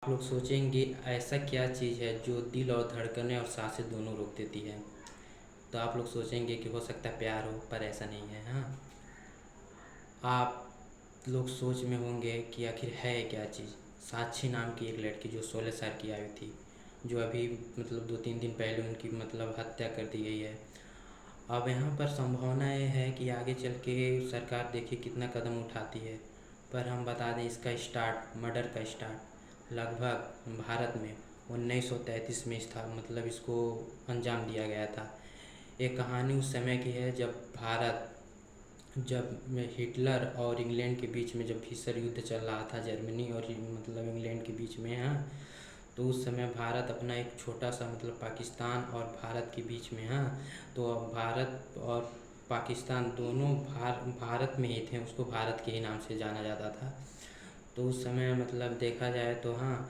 आप लोग सोचेंगे ऐसा क्या चीज़ है जो दिल और धड़कनें और सांसें दोनों रोक देती है। तो आप लोग सोचेंगे कि हो सकता है प्यार हो, पर ऐसा नहीं है। हाँ, आप लोग सोच में होंगे कि आखिर है क्या चीज़। साक्षी नाम की एक लड़की जो 16 साल की आयु थी, जो अभी 2-3 दिन पहले उनकी हत्या कर दी गई है। अब यहाँ पर संभावना ये है कि आगे चल के सरकार देखिए कितना कदम उठाती है। पर हम बता दें, इसका स्टार्ट, मर्डर का स्टार्ट लगभग भारत में 1933 में था, इसको अंजाम दिया गया था। एक कहानी उस समय की है जब हिटलर और इंग्लैंड के बीच में जब भीषण युद्ध चल रहा था, जर्मनी और इंग्लैंड के बीच में। हाँ, तो उस समय भारत अपना एक छोटा सा पाकिस्तान और भारत के बीच में। हाँ, तो अब भारत और पाकिस्तान दोनों भारत में ही थे, उसको भारत के ही नाम से जाना जाता था। तो उस समय देखा जाए तो हाँ,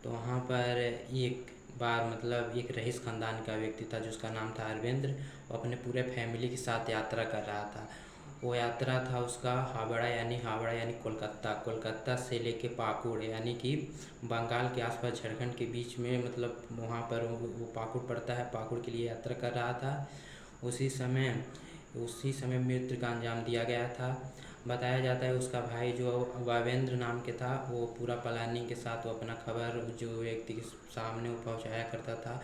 तो वहाँ पर एक बार एक रईस ख़ानदान का व्यक्ति था जिसका नाम था अरविंद। वो अपने पूरे फैमिली के साथ यात्रा कर रहा था। वो यात्रा था उसका हावड़ा यानी कोलकाता से लेके पाकुड़ यानी कि बंगाल के आसपास झारखंड के बीच में, वहाँ पर वो पाकुड़ पड़ता है, पाकुड़ के लिए यात्रा कर रहा था। उसी समय उसी समय मृत्यु का अंजाम दिया गया था। बताया जाता है उसका भाई जो वावेंद्र नाम के था, वो पूरा प्लानिंग के साथ वो अपना खबर जो व्यक्ति के सामने वो पहुँचाया करता था।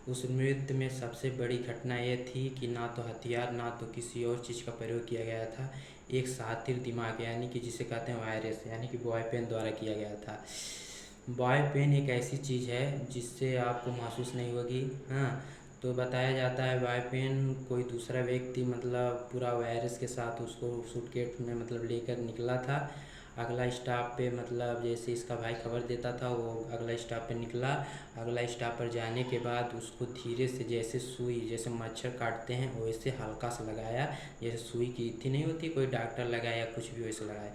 उस नृत्य में सबसे बड़ी घटना ये थी कि ना तो हथियार ना तो किसी और चीज़ का प्रयोग किया गया था। एक सातिर दिमाग यानी कि जिसे कहते हैं वायरस यानी कि बॉय पेन द्वारा किया गया था। बॉय पेन एक ऐसी चीज़ है जिससे आपको महसूस नहीं होगी। हाँ, तो बताया जाता है बॉय पेन कोई दूसरा व्यक्ति पूरा वायरस के साथ उसको सूटकेस में लेकर निकला था। अगला स्टॉप पे जैसे इसका भाई खबर देता था, वो अगला स्टॉप पे निकला। अगला स्टॉप पर जाने के बाद उसको धीरे से जैसे सुई, जैसे मच्छर काटते हैं वैसे हल्का सा लगाया, जैसे सुई की इतनी नहीं होती, कोई डॉक्टर लगाया या कुछ भी वैसे लगाया।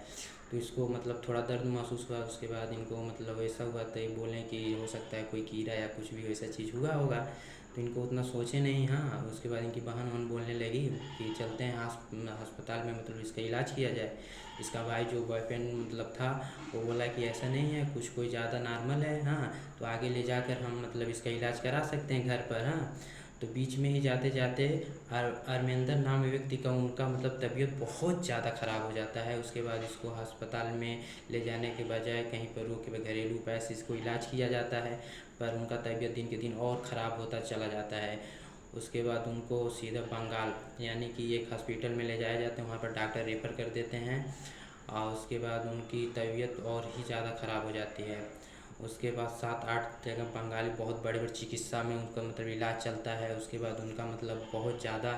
तो इसको थोड़ा दर्द महसूस हुआ। उसके बाद इनको ऐसा हुआ तो ये बोलें कि हो सकता है कोई कीड़ा या कुछ भी वैसा चीज़ हुआ होगा। तो इनको उतना सोचे नहीं। हाँ, उसके बाद इनकी बहन बोलने लगी कि चलते हैं अस्पताल में, इसका इलाज किया जाए। इसका भाई जो बॉयफ्रेंड था, वो बोला कि ऐसा नहीं है कुछ, कोई ज़्यादा नॉर्मल है। हाँ, तो आगे ले जाकर हम इसका इलाज करा सकते हैं घर पर। हाँ, तो बीच में ही जाते जाते अरविंदर नाम व्यक्ति का उनका तबीयत बहुत ज़्यादा ख़राब हो जाता है। उसके बाद इसको अस्पताल में ले जाने के बजाय कहीं पर रोक के घरेलू उपाय से इसको इलाज किया जाता है, पर उनका तबीयत दिन के दिन और ख़राब होता चला जाता है। उसके बाद उनको सीधा बंगाल यानी कि एक हॉस्पिटल में ले जाया जाता है, वहाँ पर डॉक्टर रेफ़र कर देते हैं और उसके बाद उनकी तबीयत और ही ज़्यादा ख़राब हो जाती है। उसके बाद 7-8 जगह बंगाली बहुत बड़े बड़े चिकित्सा में उनका इलाज चलता है। उसके बाद उनका बहुत ज़्यादा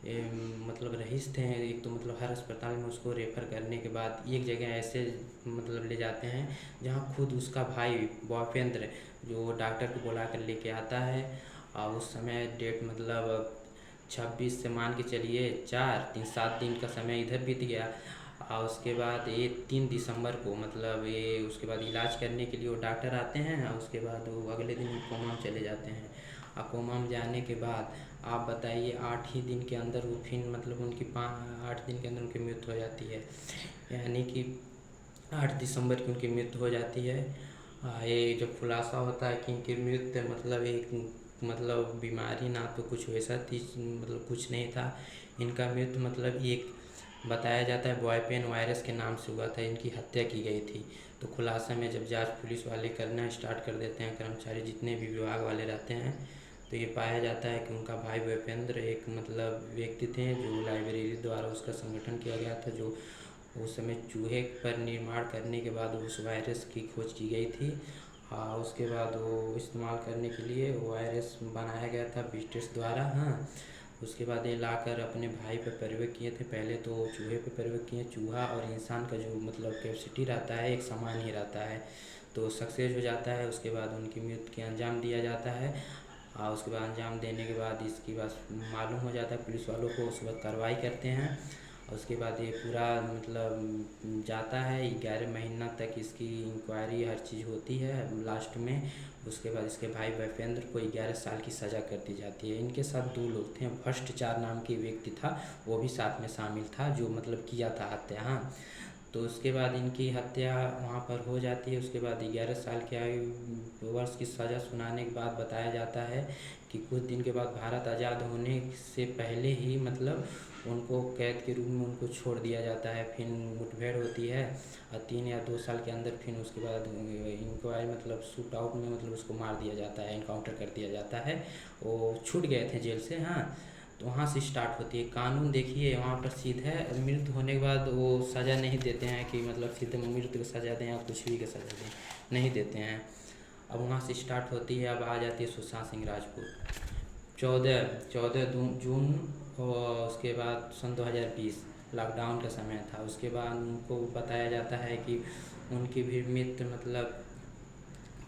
रईस थे। एक तो हर अस्पताल में उसको रेफ़र करने के बाद एक जगह ऐसे ले जाते हैं जहाँ खुद उसका भाई भूपेंद्र जो डॉक्टर को बुला कर लेके आता है। और उस समय डेट 26 से मान के चलिए 7 दिन का समय इधर बीत गया। और उसके बाद ये 3 दिसंबर को ये उसके बाद इलाज करने के लिए वो डॉक्टर आते हैं और उसके बाद वो अगले दिन कोमा में चले जाते हैं। और कोमा में जाने के बाद आप बताइए 8 ही दिन के अंदर वो फिर उनकी 8 दिन के अंदर उनकी मृत्यु हो जाती है। यानी कि 8 दिसंबर की उनकी मृत्यु हो जाती है। ये जब खुलासा होता है कि इनकी मृत्यु एक बीमारी ना तो कुछ वैसा थी, कुछ नहीं था। इनका मृत्यु एक बताया जाता है बॉय पेन वायरस के नाम से हुआ था, इनकी हत्या की गई थी। तो खुलासा में जब जांच पुलिस वाले करना स्टार्ट कर देते हैं, कर्मचारी जितने भी विभाग वाले रहते हैं, तो ये पाया जाता है कि उनका भाई भूपेंद्र एक व्यक्ति थे जो लाइब्रेरी द्वारा उसका संगठन किया गया था, जो उस समय चूहे पर निर्माण करने के बाद उस वायरस की खोज की गई थी। उसके बाद वो इस्तेमाल करने के लिए वायरस बनाया गया था ब्रिटिश द्वारा। हाँ, उसके बाद ये लाकर अपने भाई पे प्रयोग किए थे। पहले तो चूहे पे प्रयोग किए। चूहा और इंसान का जो कैपेसिटी रहता है एक समान ही रहता है, तो सक्सेस हो जाता है। उसके बाद उनकी मृत्यु के अंजाम दिया जाता है। और उसके बाद अंजाम देने के बाद इसकी बात मालूम हो जाता है पुलिस वालों को, उसके बाद कार्रवाई करते हैं। उसके बाद ये पूरा जाता है 11 महीना तक इसकी इंक्वायरी हर चीज़ होती है। लास्ट में उसके बाद इसके भाई भूपेंद्र को 11 साल की सज़ा कर दी जाती है। इनके साथ 2 लोग थे, भ्रष्टाचार नाम के व्यक्ति था, वो भी साथ में शामिल था जो किया था हत्या। हाँ, तो उसके बाद इनकी हत्या वहाँ पर हो जाती है। उसके बाद 11 साल की आयु वर्ष की सज़ा सुनाने के बाद बताया जाता है कि कुछ दिन के बाद भारत आज़ाद होने से पहले ही मतलब उनको कैद के रूप में उनको छोड़ दिया जाता है। फिर मुठभेड़ होती है और 3 या 2 साल के अंदर फिर उसके बाद इंक्वायरी मतलब शूट आउट में मतलब उसको मार दिया जाता है, इनकाउंटर कर दिया जाता है। वो छूट गए थे जेल से। हाँ, तो वहाँ से स्टार्ट होती है कानून। देखिए वहाँ पर सीधे मृत्यु होने के बाद वो सज़ा नहीं देते हैं कि मतलब सीधे मृत्यु की सज़ा दें या कुछ भी की सज़ा दें, नहीं देते हैं। अब वहाँ से स्टार्ट होती है। अब आ जाती है सुशांत सिंह राजपूत। 14 जून और उसके बाद सन 2020 लॉकडाउन का समय था। उसके बाद उनको बताया जाता है कि उनकी भी मृत्यु मतलब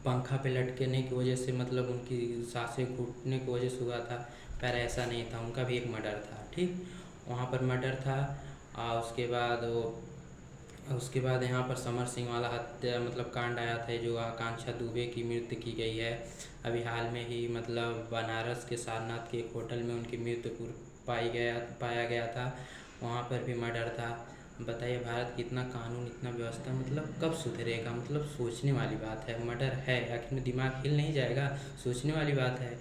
पंखा पे लटकने की वजह से मतलब उनकी सांसें घुटने की वजह से हुआ था, पर ऐसा नहीं था। उनका भी एक मर्डर था। ठीक, वहाँ पर मर्डर था। और उसके बाद यहाँ पर समर सिंह वाला हत्या मतलब कांड आया था, जो आकांक्षा दुबे की मृत्यु की गई है। अभी हाल में ही मतलब बनारस के सारनाथ के एक होटल में उनकी मृत्यु पाया गया था। वहाँ पर भी मर्डर था। बताइए भारत की इतना कानून, इतना व्यवस्था मतलब कब सुधरेगा? मतलब सोचने वाली बात है। मर्डर है, आखिर में दिमाग हिल नहीं जाएगा? सोचने वाली बात है।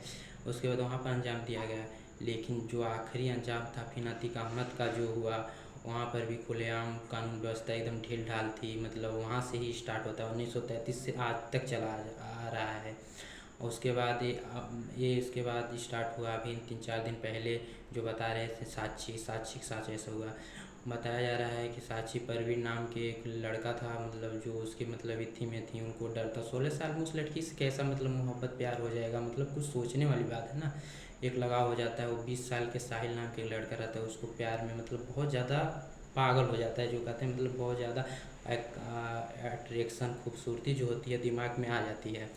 उसके बाद वहाँ पर अंजाम दिया गया, लेकिन जो आखिरी अंजाम था फिर अतीक अहमद का जो हुआ, वहाँ पर भी खुलेआम कानून व्यवस्था एकदम ढील ढाल थी। मतलब वहाँ से ही स्टार्ट होता है, 1933 से आज तक चला आ रहा है। उसके बाद ये इसके बाद स्टार्ट हुआ अभी 3-4 दिन पहले, जो बता रहे थे साक्षी के साथ ऐसा हुआ। बताया जा रहा है कि साक्षी परवीन नाम के एक लड़का था, मतलब जो उसकी मतलब इथी में थी, उनको डर था। 16 साल में उस लड़की से कैसा मतलब मोहब्बत प्यार हो जाएगा? मतलब कुछ सोचने वाली बात है ना। एक लगाव हो जाता है। वो 20 साल के साहिल नाम के एक लड़का रहता है, उसको प्यार में मतलब बहुत ज़्यादा पागल हो जाता है, जो कहते हैं मतलब बहुत ज़्यादा अट्रैक्शन, खूबसूरती जो होती है दिमाग में आ जाती है।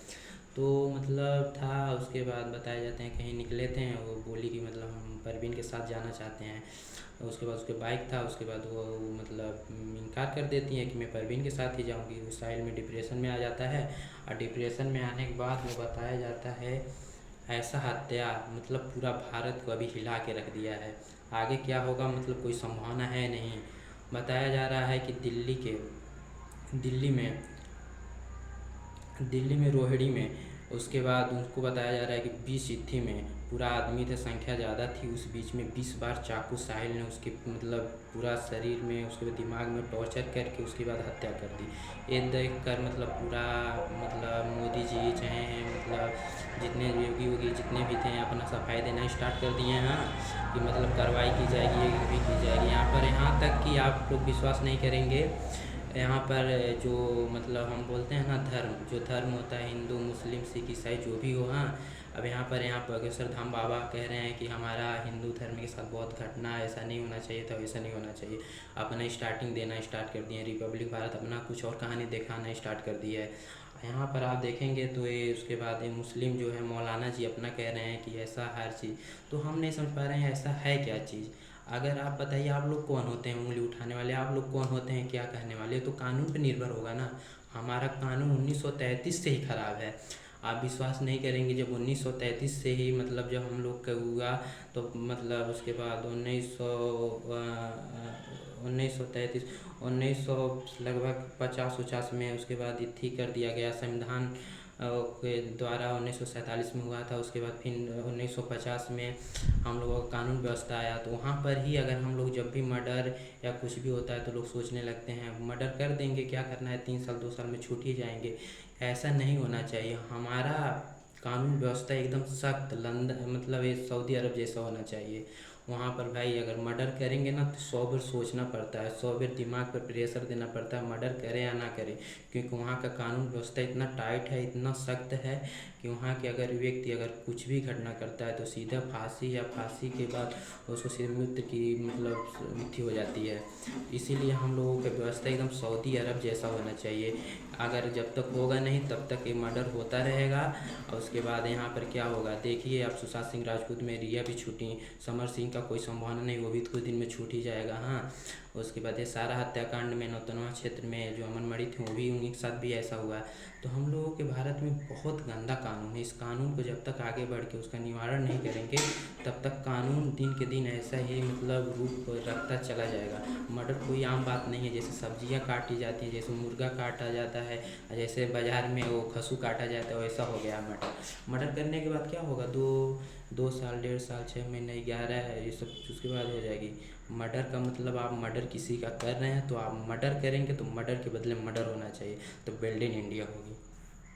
तो मतलब था। उसके बाद बताए जाते हैं कहीं निकले थे, वो बोली कि मतलब हम परवीन के साथ जाना चाहते हैं। उसके बाद उसके बाइक था। उसके बाद वो मतलब इनकार कर देती है कि मैं परवीन के साथ ही जाऊंगी। वो साहिल में डिप्रेशन में आ जाता है, और डिप्रेशन में आने के बाद वो बताया जाता है ऐसा हत्या मतलब पूरा भारत को अभी हिला के रख दिया है। आगे क्या होगा मतलब कोई संभावना है नहीं। बताया जा रहा है कि दिल्ली में रोहिणी में, उसके बाद उनको बताया जा रहा है कि 20 चिट्ठी में पूरा आदमी थे, संख्या ज़्यादा थी। उस बीच में 20 बार चाकू साहिल ने उसके मतलब पूरा शरीर में, उसके बाद दिमाग में टॉर्चर करके उसके बाद हत्या कर दी। ये देख कर मतलब पूरा मतलब मोदी जी चाहे मतलब जितने योगी जितने भी थे अपना सफाई देना स्टार्ट कर दिए हैं कि मतलब कार्रवाई की जाएगी, ये भी की जाएगी। यहाँ तक कि आप लोग विश्वास नहीं करेंगे, यहाँ पर जो मतलब हम बोलते हैं ना धर्म, जो धर्म होता है हिंदू मुस्लिम सिख ईसाई जो भी हो। हाँ, अब यहाँ बागेश्वर धाम बाबा कह रहे हैं कि हमारा हिंदू धर्म के साथ बहुत घटना है, ऐसा नहीं होना चाहिए था, वैसा नहीं होना चाहिए। अपना स्टार्टिंग देना स्टार्ट कर दिए। रिपब्लिक भारत अपना कुछ और कहानी दिखाना स्टार्ट कर दिया है। यहाँ पर आप देखेंगे तो ये उसके बाद ये मुस्लिम जो है मौलाना जी अपना कह रहे हैं कि ऐसा हर चीज़, तो हम नहीं समझ पा रहे हैं ऐसा है क्या चीज़। अगर आप बताइए आप लोग कौन होते हैं उंगली उठाने वाले? आप लोग कौन होते हैं क्या कहने वाले? तो कानून पे निर्भर होगा ना। हमारा कानून 1933 से ही ख़राब है। आप विश्वास नहीं करेंगे, जब 1933 से ही मतलब जब हम लोग का हुआ, तो मतलब उसके बाद 1933 लगभग 50-50 में उसके बाद इथी कर दिया गया संविधान के द्वारा। 1947 में हुआ था। उसके बाद फिर 1950 में हम लोगों का कानून व्यवस्था आया। तो वहाँ पर ही अगर हम लोग जब भी मर्डर या कुछ भी होता है तो लोग सोचने लगते हैं मर्डर कर देंगे, क्या करना है, 3 साल 2 साल में छूट ही जाएंगे। ऐसा नहीं होना चाहिए। हमारा कानून व्यवस्था एकदम सख्त लंदन मतलब ये सऊदी अरब जैसा होना चाहिए। वहाँ पर भाई अगर मर्डर करेंगे ना तो 100 बार सोचना पड़ता है, 100 बार दिमाग पर प्रेशर देना पड़ता है मर्डर करे या ना करे। क्योंकि वहाँ का कानून व्यवस्था इतना टाइट है, इतना सख्त है कि वहाँ के अगर व्यक्ति अगर कुछ भी घटना करता है तो सीधा फांसी, या फांसी के बाद उसको सीधे मृत्यु की मतलब मृत्यु हो जाती है। इसीलिए हम लोगों की व्यवस्था एकदम सऊदी अरब जैसा होना चाहिए। अगर जब तक होगा नहीं तब तक ये मर्डर होता रहेगा। और उसके बाद यहाँ पर क्या होगा देखिए आप, सुशांत सिंह राजपूत में रिया भी छूटी, समर सिंह का कोई संभावना नहीं, वो भी कुछ दिन में छूट ही जाएगा। हाँ, उसके बाद ये सारा हत्याकांड में नौतनवा क्षेत्र में जो अमनमणि थी वो भी उन्हीं के साथ भी ऐसा हुआ। तो हम लोगों के भारत में बहुत गंदा कानून है। इस कानून को जब तक आगे बढ़ के उसका निवारण नहीं करेंगे तब तक कानून दिन के दिन ऐसा ही मतलब रूप रखता चला जाएगा। मर्डर कोई आम बात नहीं है। जैसे सब्जियां काटी जाती हैं, जैसे मुर्गा काटा जाता है, जैसे बाज़ार में वो खस्सू काटा जाता है, वैसा हो गया मर्डर। मर्डर करने के बाद क्या होगा, 2 साल 1.5 साल 6 महीने 11 ये सब उसके बाद हो जाएगी। मर्डर का मतलब आप मर्डर किसी का कर रहे हैं तो आप मर्डर करेंगे तो मर्डर के बदले मर्डर होना चाहिए, तो बिल्ड इन इंडिया होगी।